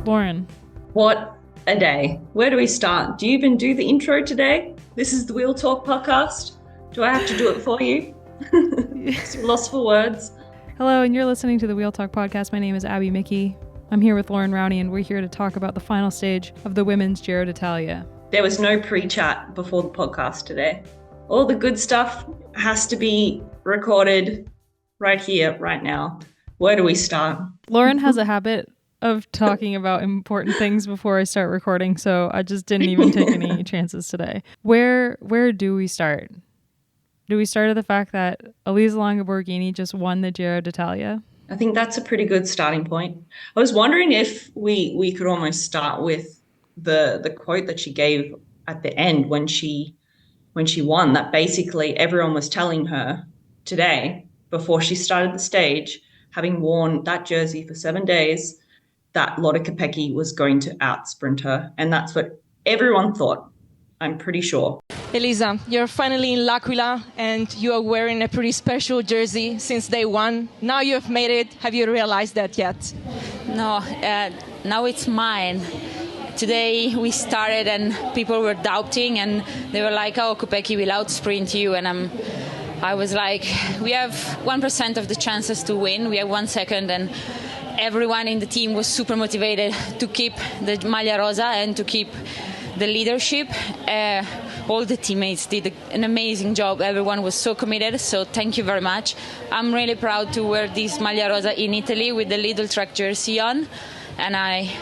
Loren. What a day. Where do we start? Do you even do the intro today? This is the Wheel Talk podcast. Do I have to do it for you? Lost for words. Hello, and you're listening to the Wheel Talk podcast. My name is Abby Mickey. I'm here with Loren Rowney, and we're here to talk about the final stage of the women's Giro d'Italia. There was no pre-chat before the podcast today. All the good stuff has to be recorded right here, right now. Where do we start? Loren has a habit of talking about important things before I start recording, so I just didn't even take any chances today. Where do we start? Do we start at the fact that Elisa Longo-Borghini just won the Giro d'Italia? I think that's a pretty good starting point. I was wondering if we could almost start with the quote that she gave at the end when she won, that basically everyone was telling her today before she started the stage, having worn that jersey for 7 days, that Lotte Kopecky was going to out-sprint her. And that's what everyone thought, I'm pretty sure. Elisa, you're finally in L'Aquila and you are wearing a pretty special jersey since day one. Now you have made it. Have you realized that yet? No, now it's mine. Today we started and people were doubting and they were like, oh, Kopecky will out-sprint you. And I was like, we have 1% of the chances to win. We have 1 second, and everyone in the team was super motivated to keep the Maglia Rosa and to keep the leadership. All the teammates did an amazing job. Everyone was so committed, so thank you very much. I'm really proud to wear this Maglia Rosa in Italy with the Lidl Trek jersey on, and I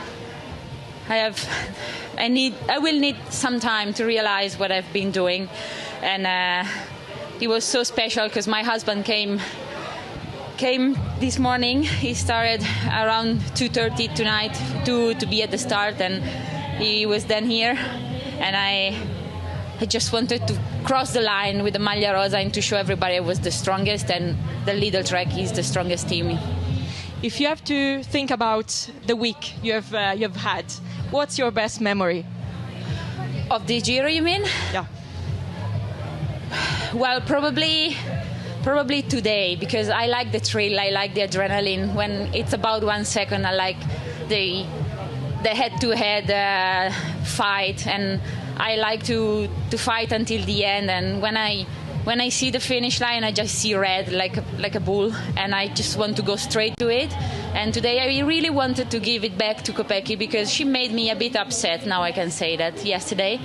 will need some time to realize what I've been doing. And it was so special because my husband came this morning. He started around 2:30 tonight to be at the start, and he was then here, and I just wanted to cross the line with the Maglia Rosa and to show everybody I was the strongest, and the Lidl Trek is the strongest team. If you have to think about the week you have had, what's your best memory? Of the Giro, you mean? Yeah. Well, probably today, because I like the thrill, I like the adrenaline. When it's about 1 second, I like the head-to-head fight, and I like to fight until the end. And when I see the finish line, I just see red like a bull, and I just want to go straight to it. And today I really wanted to give it back to Kopecky because she made me a bit upset. Now I can say that. Yesterday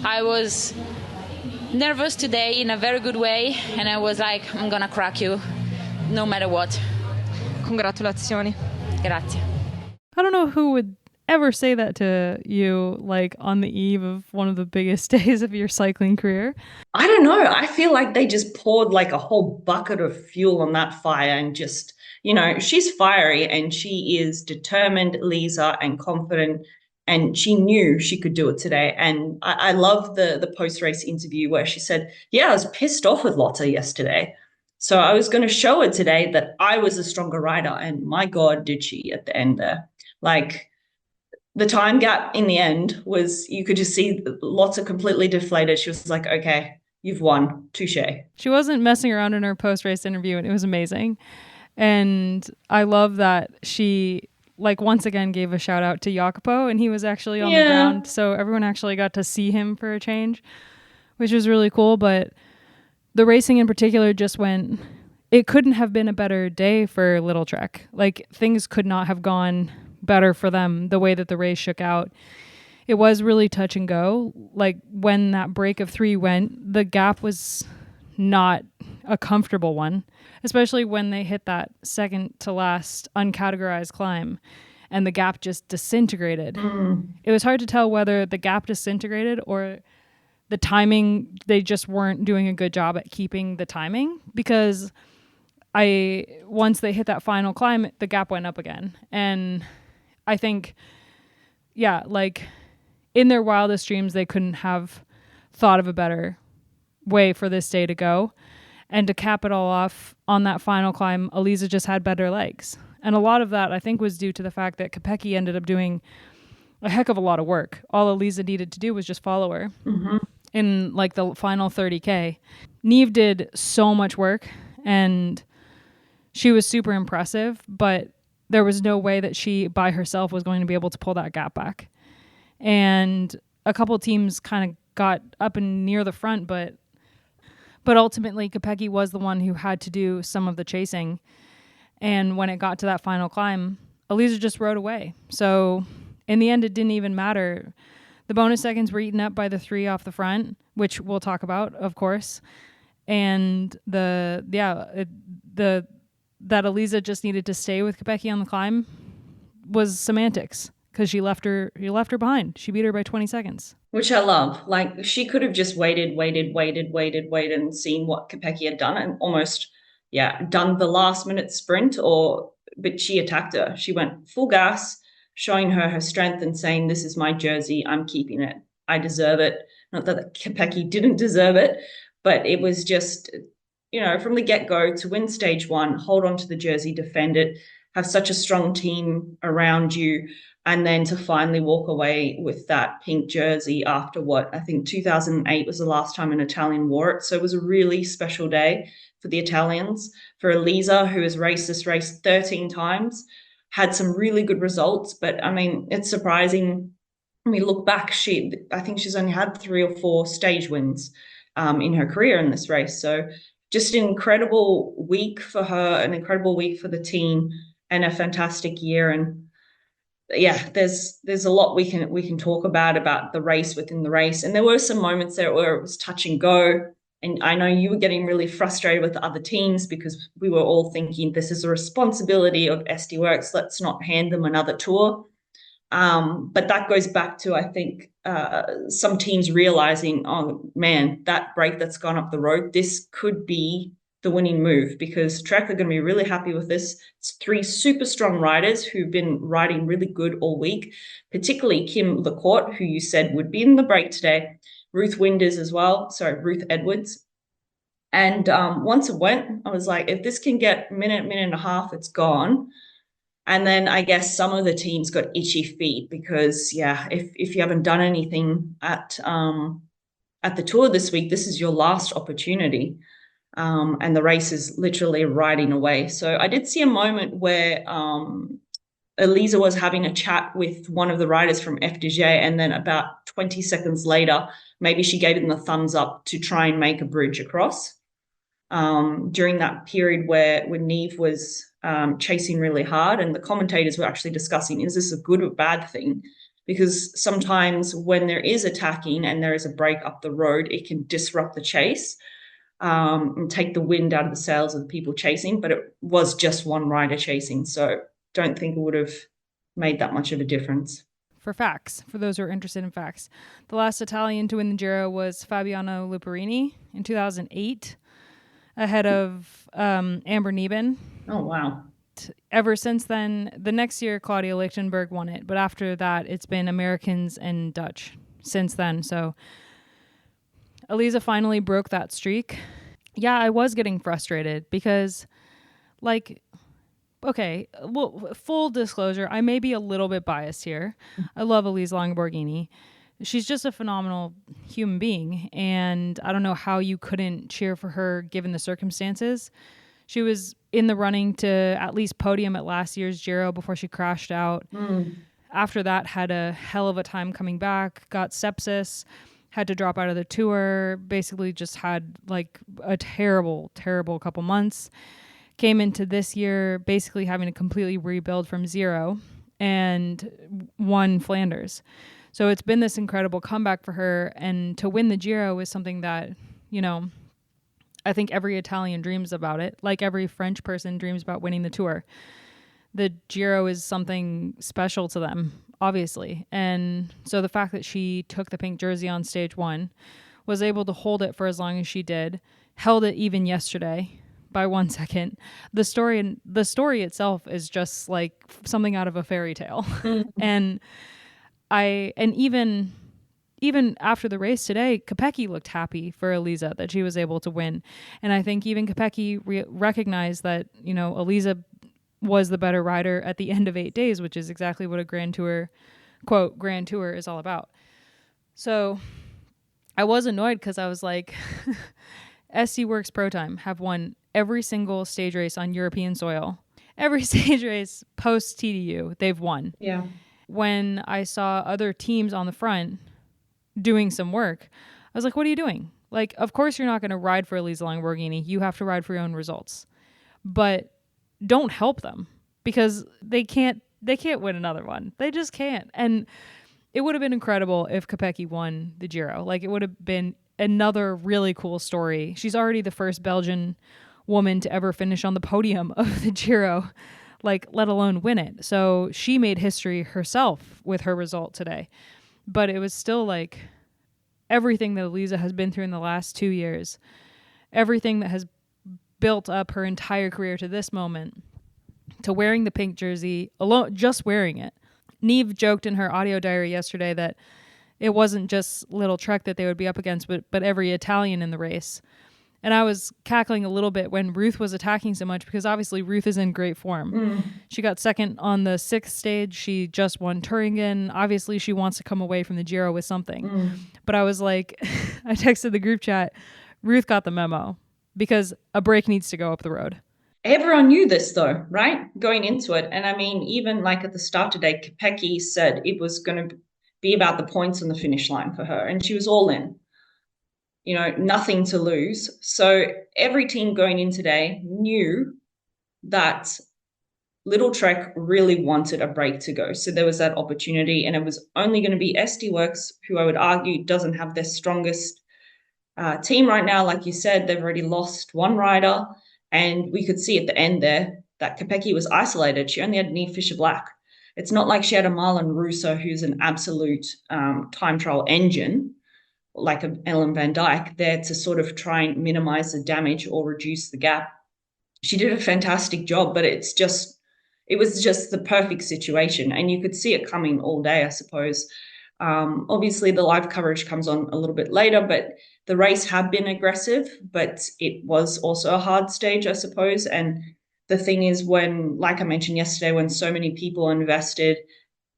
I was nervous today in a very good way, and I was like, I'm gonna crack you no matter what. Congratulazioni. Grazie. I don't know who would ever say that to you, like on the eve of one of the biggest days of your cycling career. I don't know. I feel like they just poured like a whole bucket of fuel on that fire, and just, she's fiery and she is determined, Lisa, and confident. And she knew she could do it today. And I love the post-race interview where she said, yeah, I was pissed off with Lotte yesterday. So I was going to show her today that I was a stronger rider. And my God, did she at the end there. Like, the time gap in the end was, you could just see Lotte completely deflated. She was like, okay, you've won. Touche. She wasn't messing around in her post-race interview, and it was amazing. And I love that she once again gave a shout out to Jacopo, and he was actually on the ground, so everyone actually got to see him for a change, which was really cool. But the racing in particular it couldn't have been a better day for Lidl Trek. Like, things could not have gone better for them the way that the race shook out. It was really touch and go. Like, when that break of 3 went, the gap was not a comfortable one, especially when they hit that second to last uncategorized climb and the gap just disintegrated. It was hard to tell whether the gap disintegrated or the timing, they just weren't doing a good job at keeping the timing, because once they hit that final climb, the gap went up again. And I think, in their wildest dreams, they couldn't have thought of a better way for this day to go. And to cap it all off on that final climb, Elisa just had better legs. And a lot of that, I think, was due to the fact that Kopecky ended up doing a heck of a lot of work. All Elisa needed to do was just follow her in the final 30K. Niamh did so much work, and she was super impressive, but there was no way that she by herself was going to be able to pull that gap back. And a couple teams kind of got up and near the front, but ultimately Kopecky was the one who had to do some of the chasing. And when it got to that final climb, Elisa just rode away. So in the end, it didn't even matter. The bonus seconds were eaten up by the 3 off the front, which we'll talk about, of course. And that Elisa just needed to stay with Kopecky on the climb was semantics, because you left her behind. She beat her by 20 seconds. Which I love. Like, she could have just waited and seen what Kopecky had done and almost, done the last minute sprint, but she attacked her. She went full gas, showing her strength and saying, this is my jersey. I'm keeping it. I deserve it. Not that Kopecky didn't deserve it, but it was just, from the get-go to win stage 1, hold on to the jersey, defend it, have such a strong team around you, and then to finally walk away with that pink jersey after what I think 2008 was the last time an Italian wore it. So it was a really special day for the Italians. For Elisa, who has raced this race 13 times, had some really good results. But I mean, it's surprising when we look back. I think she's only had 3 or 4 stage wins in her career in this race. So just an incredible week for her, an incredible week for the team, and a fantastic year. And there's a lot we can talk about the race within the race. And there were some moments there where it was touch and go. And I know you were getting really frustrated with the other teams because we were all thinking this is a responsibility of SD Worx. Let's not hand them another tour. But that goes back to, I think, some teams realizing, oh man, that break that's gone up the road, this could be the winning move, because Trek are going to be really happy with this. It's 3 super strong riders who've been riding really good all week, particularly Kim Lecourt, who you said would be in the break today, Ruth Edwards. And once it went, I was like, if this can get minute and a half, it's gone. And then I guess some of the teams got itchy feet because, if you haven't done anything at the tour this week, this is your last opportunity. And the race is literally riding away. So I did see a moment where Elisa was having a chat with one of the riders from FDJ, and then about 20 seconds later, maybe she gave them the thumbs up to try and make a bridge across. During that period where Niamh was chasing really hard, and the commentators were actually discussing, is this a good or bad thing? Because sometimes when there is attacking and there is a break up the road, it can disrupt the chase. And take the wind out of the sails of the people chasing, but it was just one rider chasing, so don't think it would have made that much of a difference. For facts, for those who are interested in facts, the last Italian to win the Giro was Fabiano Luperini in 2008, ahead of Amber Neben. Oh, wow. Ever since then, the next year, Claudia Lichtenberg won it, but after that, it's been Americans and Dutch since then, so Elisa finally broke that streak. Yeah, I was getting frustrated because, full disclosure, I may be a little bit biased here. I love Elisa Longoborghini. She's just a phenomenal human being, and I don't know how you couldn't cheer for her given the circumstances. She was in the running to at least podium at last year's Giro before she crashed out. After that, had a hell of a time coming back, got sepsis, had to drop out of the tour, basically just had a terrible couple months. Came into this year basically having to completely rebuild from zero and won Flanders. So it's been this incredible comeback for her, and to win the Giro is something that, I think every Italian dreams about it, like every French person dreams about winning the tour. The Giro is something special to them, obviously. And so the fact that she took the pink jersey on stage 1, was able to hold it for as long as she did, held it even yesterday by 1 second. The story itself is just like something out of a fairy tale. And even after the race today, Kopecky looked happy for Elisa that she was able to win. And I think even Kopecky recognized that, Elisa was the better rider at the end of 8 days, which is exactly what a Grand Tour, quote, Grand Tour is all about. So I was annoyed because I was like, SD Worx-Protime have won every single stage race on European soil. every stage race post TDU, they've won. Yeah. When I saw other teams on the front doing some work, I was like, what are you doing? Like, of course you're not going to ride for Elisa Lamborghini. You have to ride for your own results. But don't help them because they can't win another one. They just can't. And it would have been incredible if Kopecky won the Giro. Like, it would have been another really cool story. She's already the first Belgian woman to ever finish on the podium of the Giro, like, let alone win it. So she made history herself with her result today. But it was still like everything that Elisa has been through in the last 2 years, everything that has built up her entire career to this moment, to wearing the pink jersey alone, just wearing it. Niamh joked in her audio diary yesterday that it wasn't just Little Trek that they would be up against, but every Italian in the race. And I was cackling a little bit when Ruth was attacking so much because obviously Ruth is in great form. She got second on the 6th stage. She just won Turingen. Obviously she wants to come away from the Giro with something. But I was like, I texted the group chat, Ruth got the memo because a break needs to go up the road. Everyone knew this though, right? Going into it. And I mean, even like at the start today, Kopecky said it was going to be about the points on the finish line for her. And she was all in, you know, nothing to lose. So every team going in today knew that Little Trek really wanted a break to go. So there was that opportunity, and it was only going to be SD Worx, who I would argue doesn't have their strongest team right now. Like you said, they've already lost one rider. And we could see at the end there that Kopecky was isolated. She only had Niamh Fisher-Black. It's not like she had a Marlon Russo, who's an absolute time trial engine, like a Ellen Van Dijk, there to sort of try and minimize the damage or reduce the gap. She did a fantastic job, but it was just the perfect situation. And you could see it coming all day, I suppose. Obviously, the live coverage comes on a little bit later, but the race had been aggressive, but it was also a hard stage, I suppose. And the thing is, when, like I mentioned yesterday, when so many people invested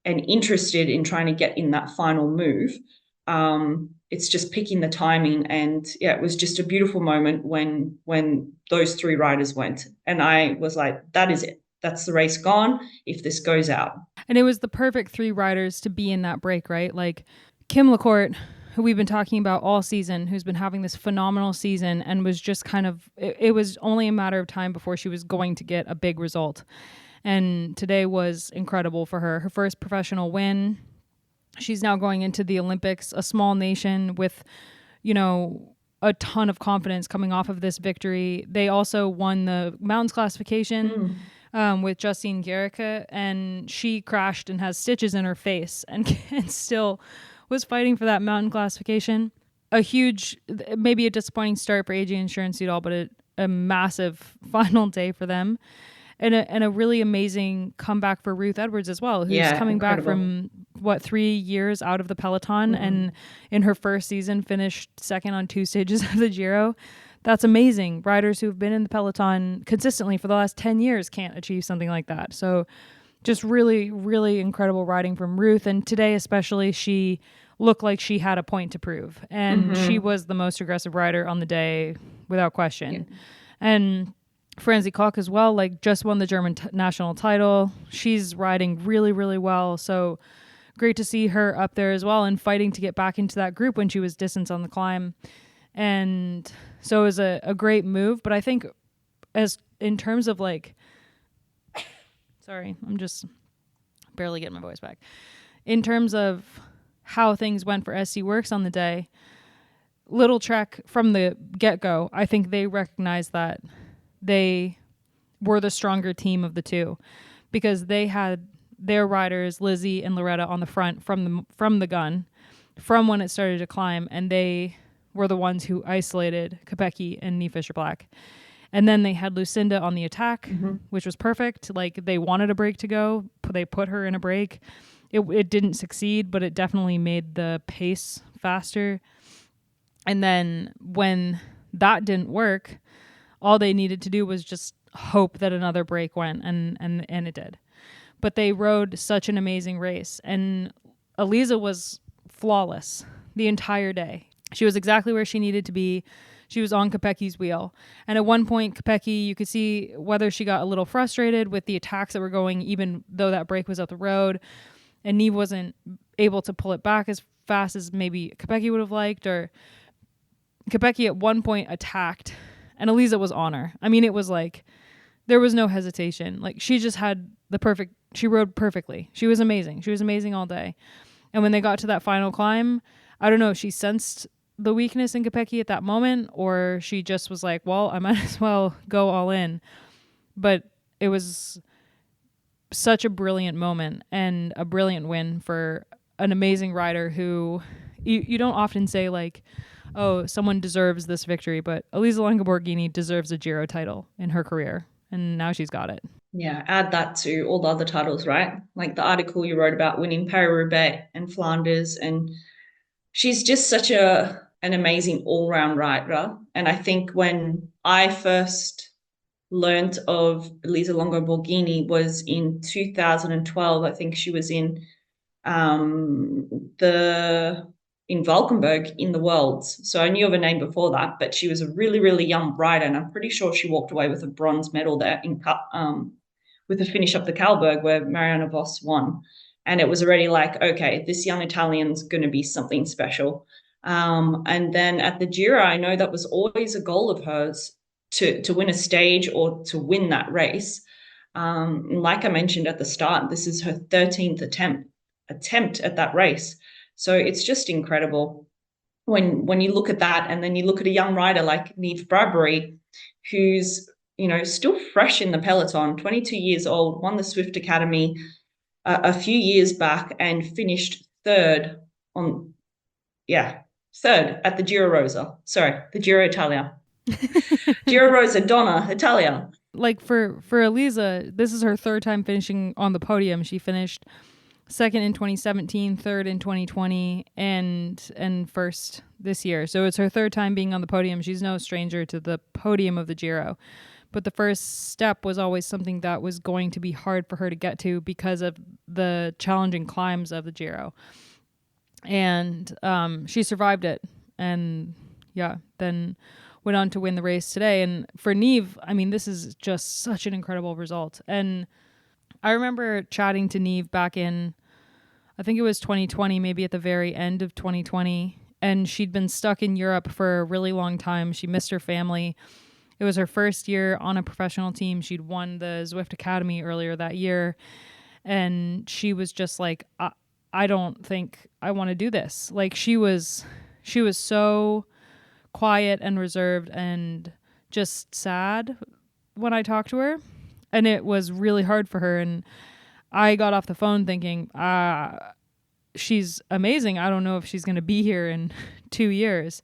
and interested in trying to get in that final move, it's just picking the timing. And yeah, it was just a beautiful moment when those 3 riders went. And I was like, that is it. That's the race gone if this goes out. And it was the perfect 3 riders to be in that break, right? Like Kim LaCourte, who we've been talking about all season, who's been having this phenomenal season and was just kind of, it was only a matter of time before she was going to get a big result. And today was incredible for her. Her first professional win. She's now going into the Olympics, a small nation with, you know, a ton of confidence coming off of this victory. They also won the mountains classification with Justine Gericke, and she crashed and has stitches in her face and still was fighting for that mountain classification. A huge, maybe a disappointing start for AG Insurance Seat All, but a massive final day for them. And a really amazing comeback for Ruth Edwards as well, who's coming back from, 3 years out of the peloton, and in her first season finished second on 2 stages of the Giro. That's amazing. Riders who've been in the peloton consistently for the last 10 years can't achieve something like that. So just really, really incredible riding from Ruth. And today especially, she looked like she had a point to prove. And she was the most aggressive rider on the day without question. Yeah. And Franzi Koch as well, like, just won the German national title. She's riding really, really well. So great to see her up there as well and fighting to get back into that group when she was distance on the climb. And so it was a great move. But I think as in terms of like, sorry, I'm just barely getting my voice back. In terms of how things went for SD Worx on the day, Little Trek from the get-go, I think they recognized that they were the stronger team of the two because they had their riders, Lizzie and Loretta, on the front from the gun, from when it started to climb, and they were the ones who isolated Kopecky and Niamh Fisher-Black. And then they had Lucinda on the attack, which was perfect. Like, they wanted a break to go. They put her in a break. It didn't succeed, but it definitely made the pace faster. And then when that didn't work, all they needed to do was just hope that another break went, and it did. But they rode such an amazing race. And Elisa was flawless the entire day. She was exactly where she needed to be. she was on Kopecki's wheel. And at one point, Kopecky, you could see whether she got a little frustrated with the attacks that were going, even though that break was up the road, and Niamh wasn't able to pull it back as fast as maybe Kopecky would have liked, or Kopecky at one point attacked, and Elisa was on her. I mean, it was like, there was no hesitation. Like, she just had she rode perfectly. She was amazing. She was amazing all day. And when they got to that final climb, I don't know if she sensed the weakness in Kopecky at that moment, or she just was like, well, I might as well go all in. But it was such a brilliant moment and a brilliant win for an amazing rider who you don't often say, like, oh, someone deserves this victory, but Elisa Longo-Borghini deserves a Giro title in her career, and now she's got it. Yeah, add that to all the other titles, right? Like the article you wrote about winning Paris-Roubaix and Flanders, and she's just such an amazing all-round rider. And I think when I first learned of Elisa Longo-Borghini was in 2012. I think she was in Valkenburg in the Worlds. So I knew of her name before that, but she was a really, really young rider, and I'm pretty sure she walked away with a bronze medal there with the finish up the Kalberg where Mariana Vos won. And it was already like, okay, this young Italian's going to be something special. And then at the Giro, I know that was always a goal of hers to win a stage or to win that race. Like I mentioned at the start, this is her 13th attempt at that race. So it's just incredible when you look at that, and then you look at a young rider like Niamh Bradbury, who's, you know, still fresh in the peloton, 22 years old, won the Swift Academy a few years back and finished third at the Giro Rosa. Sorry, the Giro Italia. Giro Rosa Donna Italia. Like for Elisa, this is her third time finishing on the podium. She finished second in 2017, third in 2020, and first this year. So it's her third time being on the podium. She's no stranger to the podium of the Giro. But the first step was always something that was going to be hard for her to get to because of the challenging climbs of the Giro. And she survived it. And then went on to win the race today. And for Niamh, I mean, this is just such an incredible result. And I remember chatting to Niamh back in, I think it was 2020, maybe at the very end of 2020. And she'd been stuck in Europe for a really long time. She missed her family. It was her first year on a professional team. She'd won the Zwift Academy earlier that year. And she was just like, I don't think I want to do this. Like, she was so quiet and reserved and just sad when I talked to her. And it was really hard for her. And I got off the phone thinking, she's amazing. I don't know if she's going to be here in 2 years.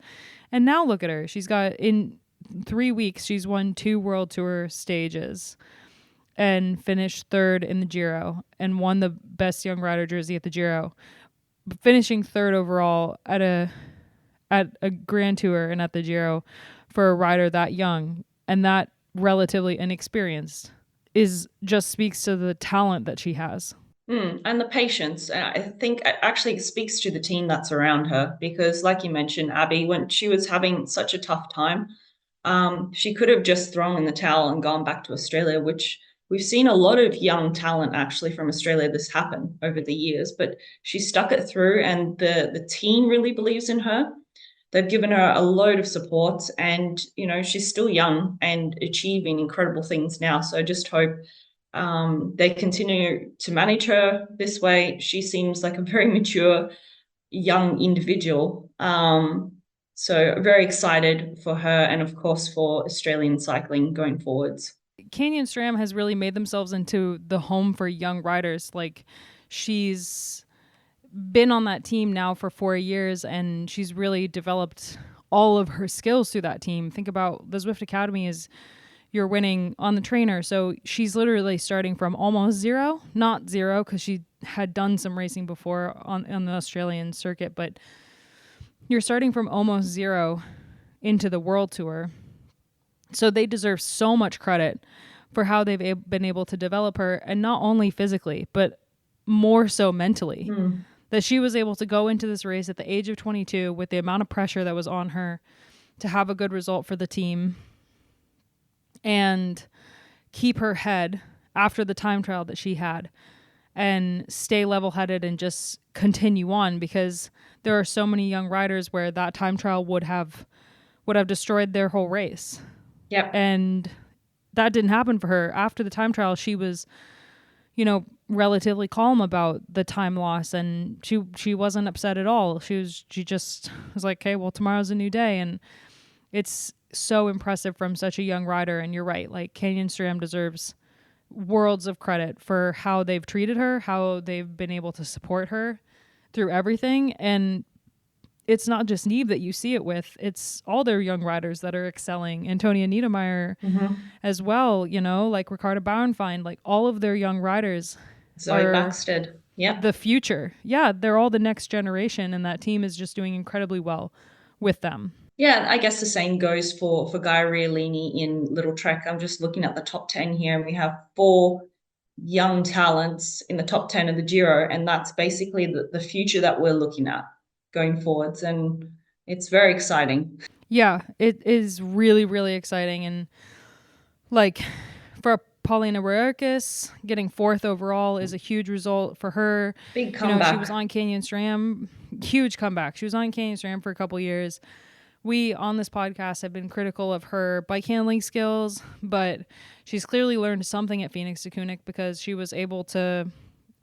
And now look at her. She's got, in 3 weeks, she's won 2 World Tour stages and finished third in the Giro and won the best young rider jersey at the Giro, finishing third overall at a Grand Tour and at the Giro for a rider that young and that relatively inexperienced just speaks to the talent that she has. And the patience. I think it actually speaks to the team that's around her, because like you mentioned, Abby, when she was having such a tough time, she could have just thrown in the towel and gone back to Australia, which we've seen a lot of young talent actually from Australia this happen over the years, but she stuck it through, and the team really believes in her. They've given her a load of support, and, you know, she's still young and achieving incredible things now. So I just hope they continue to manage her this way. She seems like a very mature young individual. So very excited for her, and of course for Australian cycling going forwards. Canyon SRAM has really made themselves into the home for young riders. Like, she's been on that team now for 4 years, and she's really developed all of her skills through that team. Think about the Zwift Academy is you're winning on the trainer. So she's literally starting from almost zero, not zero, because she had done some racing before on the Australian circuit, but you're starting from almost zero into the World Tour. So they deserve so much credit for how they've been able to develop her, and not only physically, but more so mentally. That she was able to go into this race at the age of 22 with the amount of pressure that was on her to have a good result for the team and keep her head after the time trial that she had and stay level-headed and just continue on, because there are so many young riders where that time trial would have destroyed their whole race. Yep. And that didn't happen for her. After the time trial, she was, relatively calm about the time loss, and she wasn't upset at all. She just was like, okay, well, tomorrow's a new day. And it's so impressive from such a young rider. And you're right, like Canyon SRAM deserves worlds of credit for how they've treated her, how they've been able to support her through everything. And it's not just Niamh that you see it with, it's all their young riders that are excelling. Antonia Niedermeyer as well, like Ricarda Bauernfeind, like all of their young riders. Zoe Baxted. Yeah. The future. Yeah, they're all the next generation, and that team is just doing incredibly well with them. Yeah, I guess the same goes for Guy Riolini in Little Trek. I'm just looking at the top 10 here, and we have 4 young talents in the top 10 of the Giro, and that's basically the future that we're looking at going forwards, and it's very exciting. Yeah, it is really, really exciting. And like for Paulina Roerkes, getting 4th overall is a huge result for her. Big comeback. She was on Canyon SRAM, huge comeback. She was on Canyon SRAM for a couple years. We on this podcast have been critical of her bike handling skills, but she's clearly learned something at Phoenix de Koenig, because she was able to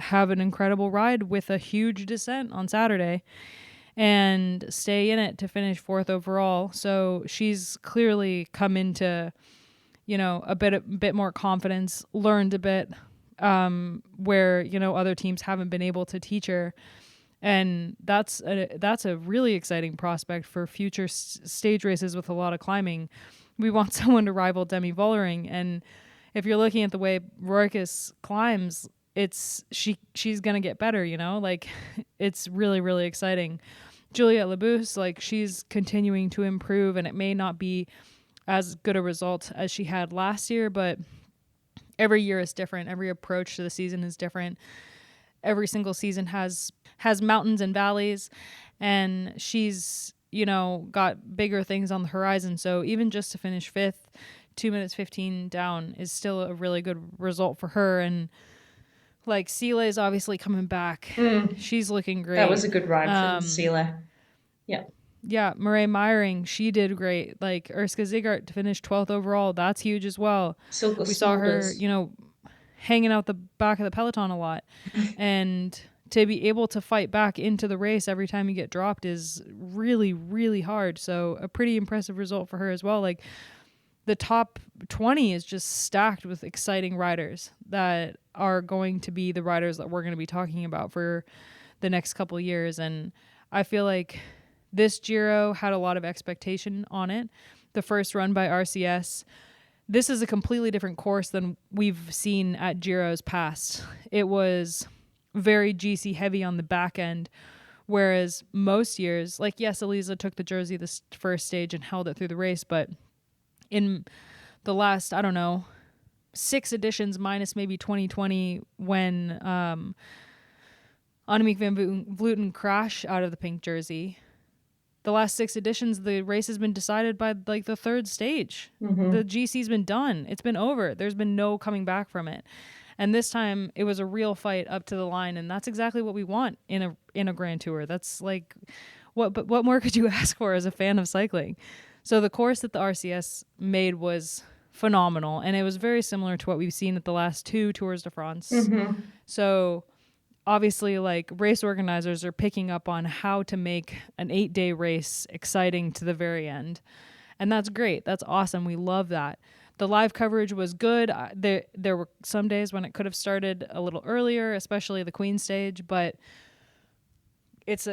have an incredible ride with a huge descent on Saturday and stay in it to finish 4th overall. So she's clearly come into, a bit more confidence, learned a bit where, other teams haven't been able to teach her. And that's a really exciting prospect for future stage races with a lot of climbing. We want someone to rival Demi Vollering. And if you're looking at the way Roerkes climbs, she's going to get better, like it's really, really exciting. Juliette Labousse, like she's continuing to improve, and it may not be as good a result as she had last year, but every year is different. Every approach to the season is different. Every single season has mountains and valleys, and she's, got bigger things on the horizon. So even just to finish 5th, 2 minutes 15 down is still a really good result for her. And like Sile is obviously coming back. She's looking great. That was a good ride for Sile. Yeah. Yeah, Mireille Meiring, she did great. Like Urska Zigart to finish 12th overall, that's huge as well. We saw her, hanging out the back of the peloton a lot. And to be able to fight back into the race every time you get dropped is really, really hard. So a pretty impressive result for her as well. Like the top 20 is just stacked with exciting riders that are going to be the riders that we're going to be talking about for the next couple of years. And I feel like this Giro had a lot of expectation on it. The first run by RCS, this is a completely different course than we've seen at Giros past. It was very GC heavy on the back end, whereas most years, like yes, Elisa took the jersey this first stage and held it through the race, but in the last, 6 editions minus maybe 2020 when Annemiek van Vleuten crashed out of the pink jersey, the last 6 editions, the race has been decided by like the 3rd stage. The GC's been done. It's been over. There's been no coming back from it. And this time it was a real fight up to the line. And that's exactly what we want in a Grand Tour. That's like, what more could you ask for as a fan of cycling? So the course that the RCS made was phenomenal. And it was very similar to what we've seen at the last 2 Tours de France. So obviously, like race organizers are picking up on how to make an 8-day race exciting to the very end. And that's great. That's awesome. We love that. The live coverage was good. There were some days when it could have started a little earlier, especially the Queen stage, but it's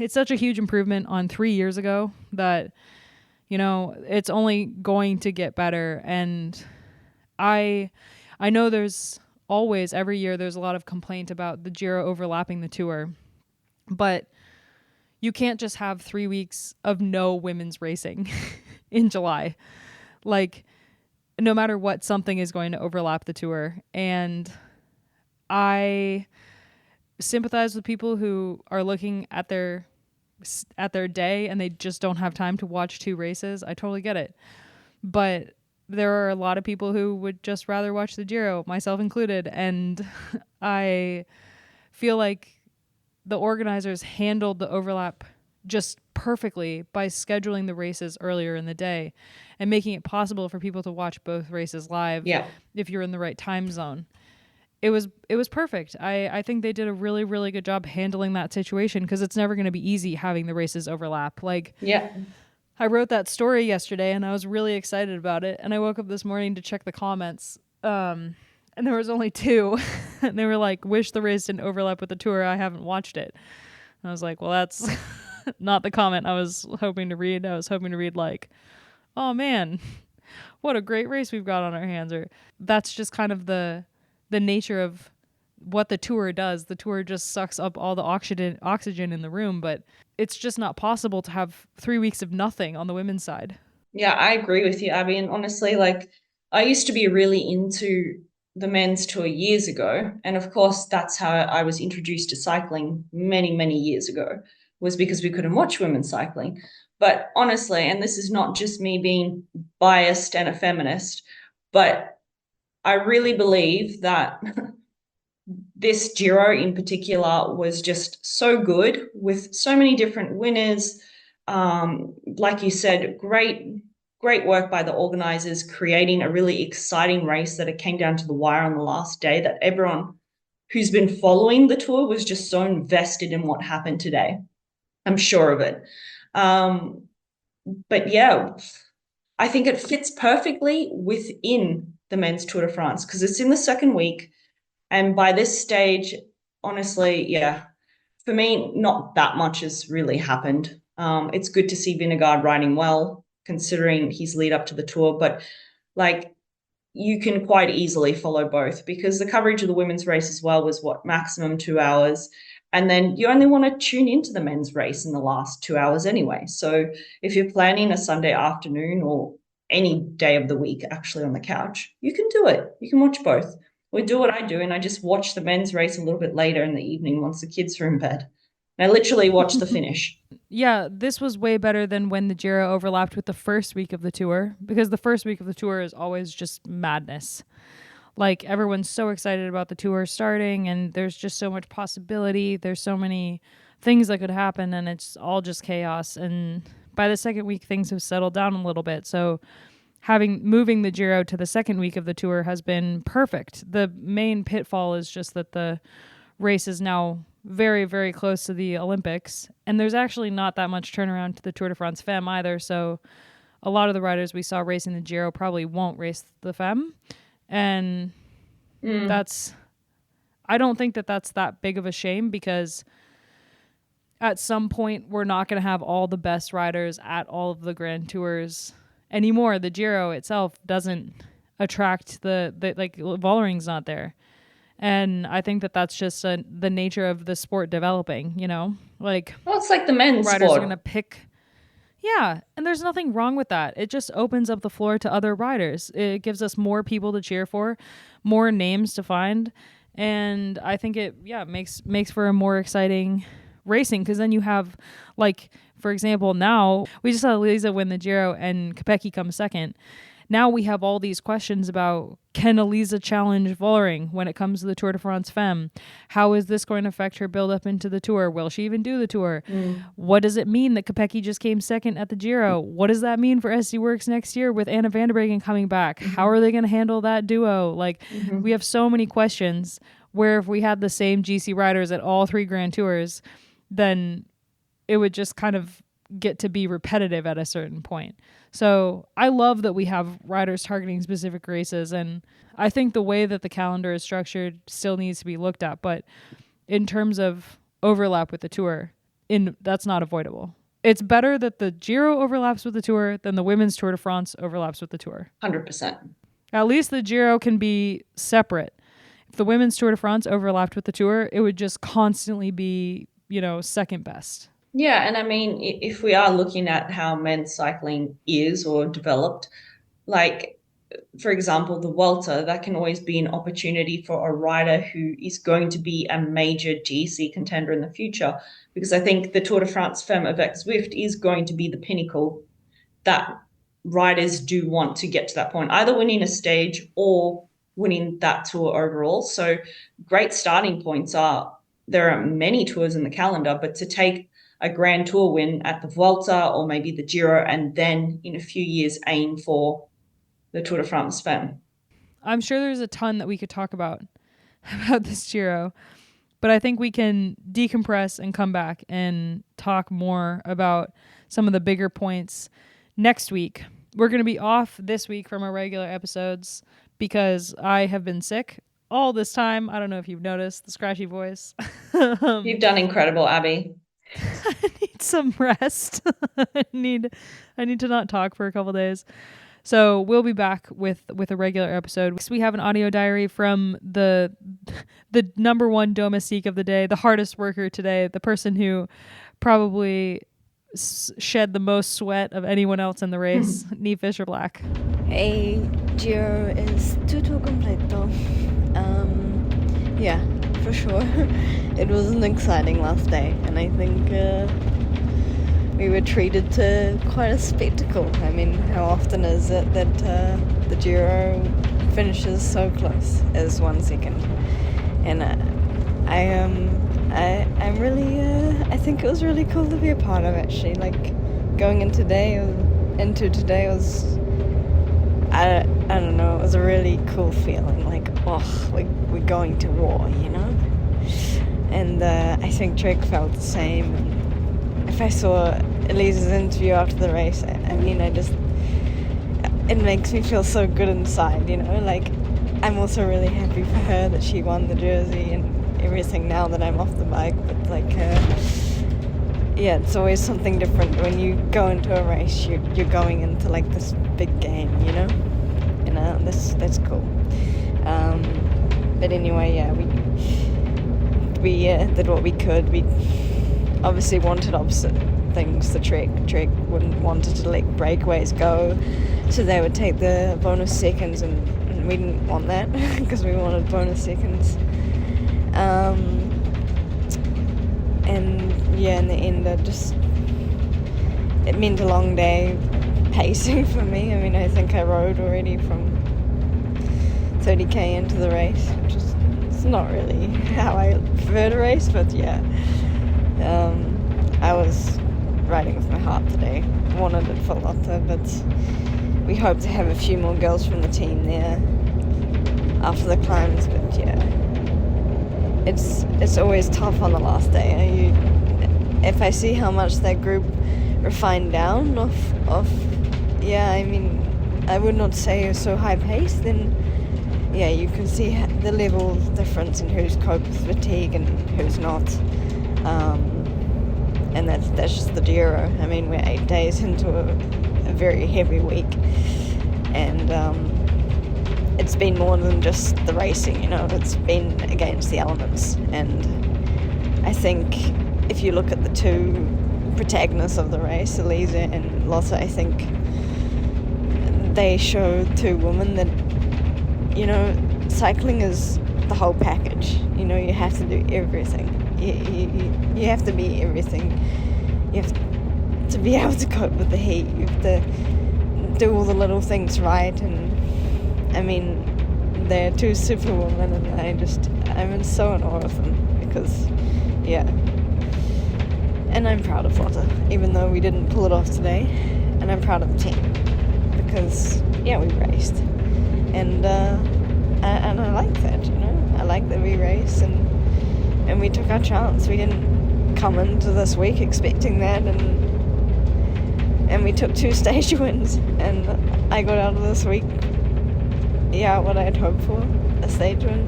such a huge improvement on 3 years ago that, it's only going to get better. And I know there's always, every year, there's a lot of complaint about the Giro overlapping the Tour, but you can't just have 3 weeks of no women's racing in July. Like, no matter what, something is going to overlap the Tour. And I sympathize with people who are looking at their at their day and they just don't have time to watch 2 races. I totally get it. But there are a lot of people who would just rather watch the Giro, myself included. And I feel like the organizers handled the overlap just perfectly by scheduling the races earlier in the day and making it possible for people to watch both races live if you're in the right time zone. It was perfect. I think they did a really, really good job handling that situation, because it's never going to be easy having the races overlap. I wrote that story yesterday and I was really excited about it. And I woke up this morning to check the comments. And there was only 2. And they were like, wish the race didn't overlap with the tour. I haven't watched it. And I was like, well, that's not the comment I was hoping to read. I was hoping to read like, oh man, what a great race we've got on our hands. Or that's just kind of the nature of what the tour does. The tour just sucks up all the oxygen in the room, but it's just not possible to have 3 weeks of nothing on the women's side. Yeah, I agree with you, Abby. And honestly, like, I used to be really into the men's tour years ago. And of course, that's how I was introduced to cycling many, many years ago, was because we couldn't watch women's cycling. But honestly, and this is not just me being biased and a feminist, but I really believe that this Giro in particular was just so good, with so many different winners. Like you said, great work by the organizers, creating a really exciting race that it came down to the wire on the last day, that everyone who's been following the tour was just so invested in what happened today. I'm sure of it. But yeah, I think it fits perfectly within the men's Tour de France, because it's in the second week. And by this stage, honestly, yeah, for me, not that much has really happened. It's good to see Vingegaard riding well, considering his lead up to the tour. But like, you can quite easily follow both, because the coverage of the women's race as well was maximum 2 hours. And then you only want to tune into the men's race in the last 2 hours anyway. So if you're planning a Sunday afternoon or any day of the week actually on the couch, you can do it. You can watch both. We do what I do, and I just watch the men's race a little bit later in the evening once the kids are in bed. And I literally watch the finish. Yeah, this was way better than when the Giro overlapped with the first week of the tour, because the first week of the tour is always just madness. Like, everyone's so excited about the tour starting, and there's just so much possibility. There's so many things that could happen, and it's all just chaos. And by the second week, things have settled down a little bit. So moving the Giro to the second week of the tour has been perfect. The main pitfall is just that the race is now very, very close to the Olympics, and there's actually not that much turnaround to the Tour de France Femme either. So a lot of the riders we saw racing the Giro probably won't race the Femme. And I don't think that that's that big of a shame, because at some point we're not going to have all the best riders at all of the Grand Tours anymore. The Giro itself doesn't attract the like, Vollering's not there. And I think that that's just the nature of the sport developing, you know? Like, well, it's like the men's riders sport. are going to pick. Yeah, and there's nothing wrong with that. It just opens up the floor to other riders. It gives us more people to cheer for, more names to find, and I think it makes for a more exciting racing, because then you have, like, for example, now we just saw Elisa win the Giro and Kopecky come second. Now we have all these questions about, can Elisa challenge Vollering when it comes to the Tour de France Femme? How is this going to affect her build up into the Tour? Will she even do the Tour? What does it mean that Kopecky just came second at the Giro? What does that mean for SD Worx next year with Anna van der Breggen coming back? How are they going to handle that duo? Like, we have so many questions, where if we had the same GC riders at all 3 Grand Tours, then it would just kind of get to be repetitive at a certain point. So I love that we have riders targeting specific races, and I think the way that the calendar is structured still needs to be looked at, but in terms of overlap with the Tour, that's not avoidable. It's better that the Giro overlaps with the Tour than the women's Tour de France overlaps with the Tour. 100%. At least the Giro can be separate. If the women's Tour de France overlapped with the Tour, it would just constantly be, second best. Yeah, and I mean, if we are looking at how men's cycling is or developed, like, for example, the Vuelta, that can always be an opportunity for a rider who is going to be a major GC contender in the future. Because I think the Tour de France Femme avec Zwift is going to be the pinnacle that riders do want to get to that point, either winning a stage or winning that tour overall. So great starting points are, there are many tours in the calendar, but to take a Grand Tour win at the Vuelta or maybe the Giro, and then in a few years aim for the Tour de France Femme. I'm sure there's a ton that we could talk about this Giro, but I think we can decompress and come back and talk more about some of the bigger points next week. We're going to be off this week from our regular episodes because I have been sick all this time. I don't know if you've noticed the scratchy voice. You've done incredible, Abby. I need some rest. I need to not talk for a couple days. So we'll be back with a regular episode. We have an audio diary from the number one domestique of the day, the hardest worker today, the person who probably shed the most sweat of anyone else in the race, Niamh Fisher-Black. Hey, Giro is tutto completo. Yeah, for sure. It was an exciting last day, and I think we were treated to quite a spectacle. I mean, how often is it that the Giro finishes so close as 1 second? And I'm really, I think it was really cool to be a part of, actually. Like, going into today was, I don't know, it was a really cool feeling. Like, oh, we're going to war, you know? And I think Trek felt the same. If I saw Elise's interview after the race, I mean, it makes me feel so good inside, you know? Like, I'm also really happy for her that she won the jersey and everything now that I'm off the bike, but like, yeah, it's always something different when you go into a race. You're going into like this big game, you know, and that's cool. But anyway, yeah, we did what we could. We obviously wanted opposite things. The Trek wanted to let breakaways go, so they would take the bonus seconds, and we didn't want that because we wanted bonus seconds. And yeah, in the end, it meant a long day pacing for me. I mean, I think I rode already from 30k into the race, which is, it's not really how I prefer to race, but yeah. I was riding with my heart today. Wanted it for Lotte, but we hope to have a few more girls from the team there after the climbs, but yeah. It's always tough on the last day. If I see how much that group refined down of yeah, I mean, I would not say so high pace, then yeah, you can see the level difference in who's coped with fatigue and who's not. And that's just the Giro. I mean, we're 8 days into a very heavy week, and it's been more than just the racing, you know, it's been against the elements. And I think if you look at the two protagonists of the race, Elisa and Lotte, I think they show two women that, you know, cycling is the whole package. You know, you have to do everything. You have to be everything. You have to be able to cope with the heat. You have to do all the little things right. And I mean, they're two superwomen, and I'm so in awe of them because, yeah. And I'm proud of Lotte, even though we didn't pull it off today. And I'm proud of the team because, yeah, we raced. And I like that, you know. I like that we raced and we took our chance. We didn't come into this week expecting that, and we took 2 stage wins, and I got out of this week, yeah, what I had hoped for, a stage win.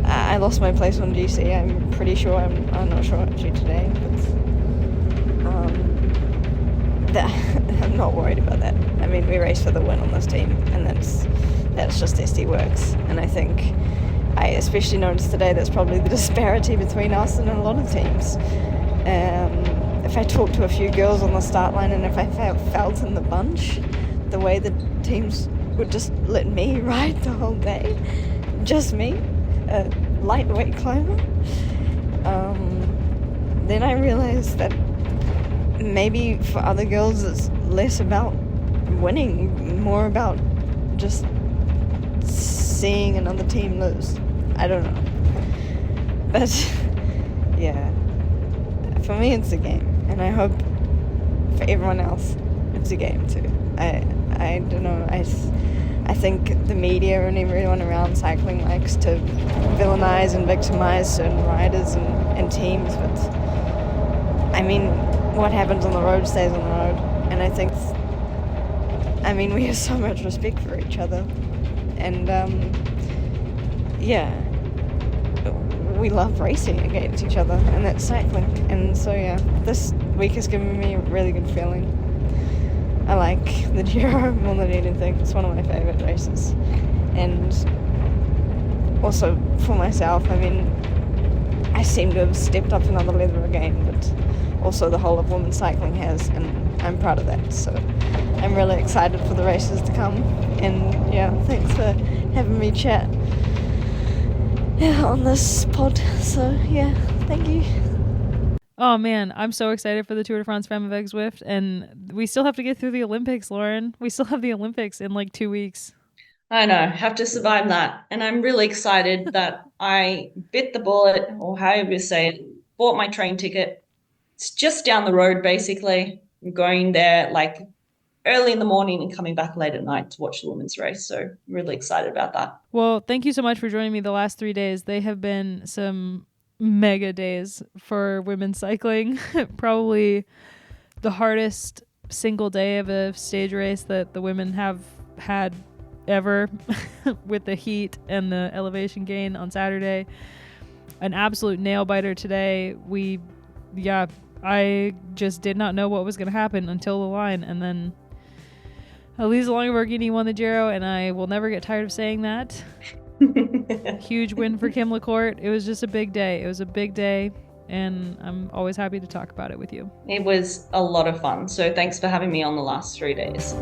I lost my place on GC. I'm pretty sure. I'm not sure actually today, but I'm not worried about that. I mean, we raced for the win on this team, and that's just SD Worx. And I think I especially noticed today that's probably the disparity between us and a lot of teams. If I talked to a few girls on the start line, and if I felt in the bunch the way the teams would just let me ride the whole day, just me, a lightweight climber, then I realized that maybe for other girls it's less about winning, more about just seeing another team lose. I don't know. But yeah, for me it's a game, and I hope for everyone else it's a game too. I don't know, I think the media and everyone around cycling likes to villainize and victimize certain riders and teams, but I mean, what happens on the road stays on the road. And I think, I mean, we have so much respect for each other. And, yeah, we love racing against each other, and that's cycling. And so, yeah, this week has given me a really good feeling. I like the Giro more than anything. It's one of my favourite races. And also for myself, I mean, I seem to have stepped up another level again, but also the whole of women's cycling has, and I'm proud of that. So I'm really excited for the races to come. And yeah, thanks for having me chat on this pod. So yeah, thank you. Oh man, I'm so excited for the Tour de France Femme avec Zwift, and we still have to get through the Olympics, Loren. We still have the Olympics in like 2 weeks. I know, have to survive that. And I'm really excited that I bit the bullet, or however you say it, bought my train ticket. It's just down the road, basically. I'm going there like early in the morning and coming back late at night to watch the women's race. So I'm really excited about that. Well, thank you so much for joining me the last 3 days. They have been some mega days for women's cycling. Probably the hardest single day of a stage race that the women have had ever, with the heat and the elevation gain on Saturday. An absolute nail biter today. I just did not know what was going to happen until the line, and then Elisa Longoborghini won the Giro, and I will never get tired of saying that. Huge win for Kim LaCourte. It was just a big day. It was a big day, and I'm always happy to talk about it with you. It was a lot of fun. So thanks for having me on the last 3 days.